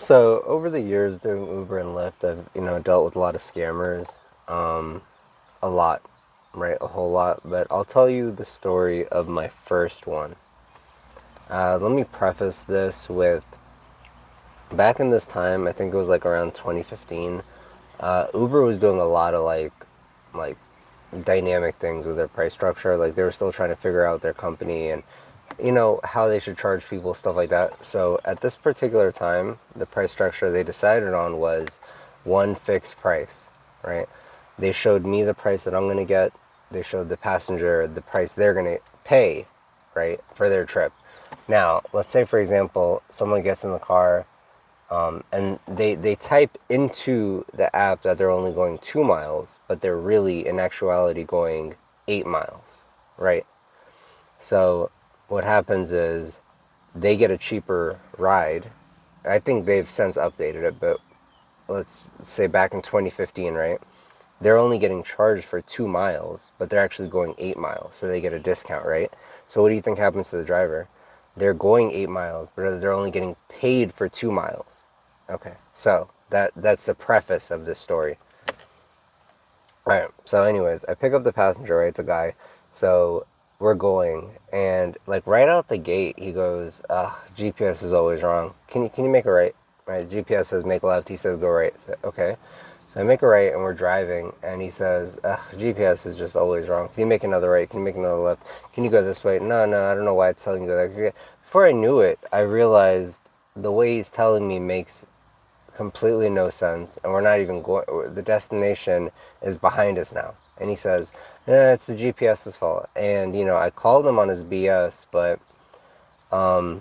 So over the years doing Uber and Lyft, I've dealt with a lot of scammers, um, a lot, right, a whole lot. But I'll tell you the story of my first one. Let me preface this with back in this time, I think it was like around 2015. Uber was doing a lot of like dynamic things with their price structure. Like they were still trying to figure out their company and how they should charge people, stuff like that. So at this particular time, the price structure they decided on was one fixed price, right? They showed me the price that I'm going to get. They showed the passenger the price they're going to pay, right, for their trip. Now, let's say, for example, someone gets in the car, and they type into the app that they're only going 2 miles, but they're really, in actuality, going 8 miles, right? So what happens is they get a cheaper ride. I think they've since updated it, but let's say back in 2015, right? They're only getting charged for 2 miles, but they're actually going 8 miles, so they get a discount, right? So what do you think happens to the driver? They're going 8 miles, but they're only getting paid for 2 miles. Okay, so that's the preface of this story. All right. So, anyways, I pick up the passenger. Right, it's a guy. So we're going, and like right out the gate, he goes, "GPS is always wrong. Can you make a right?" Right. GPS says make left. He says go right. So, okay. So I make a right, and we're driving, and he says, "GPS is just always wrong. Can you make another right? Can you make another left? Can you go this way?" No, no, I don't know why it's telling you to go that. Before I knew it, I realized the way he's telling me makes completely no sense, and we're not even going. The destination is behind us now, and he says, it's the GPS's fault. And I called him on his BS, but oh,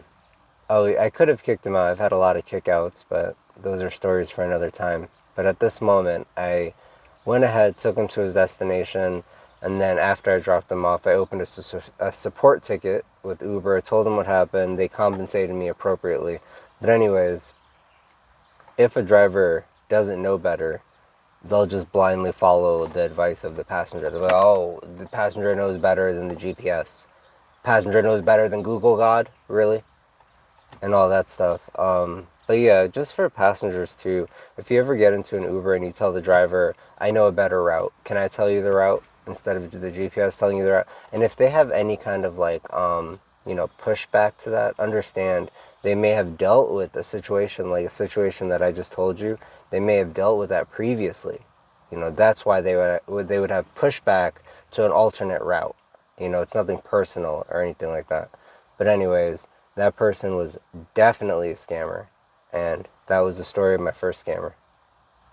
I could have kicked him out. I've had a lot of kickouts, but those are stories for another time. But at this moment, I went ahead, took him to his destination, and then after I dropped him off, I opened a support ticket with Uber, told them what happened. They compensated me appropriately. But anyways, if a driver doesn't know better, they'll just blindly follow the advice of the passenger. They're like, oh, the passenger knows better than the GPS. Passenger knows better than Google God, really? And all that stuff. But yeah, just for passengers too, if you ever get into an Uber and you tell the driver, I know a better route, can I tell you the route instead of the GPS telling you the route? And if they have any kind of pushback to that, understand they may have dealt with a situation like a situation that I just told you. They may have dealt with that previously. That's why they would have pushback to an alternate route. It's nothing personal or anything like that. But anyways, that person was definitely a scammer, and that was the story of my first scammer.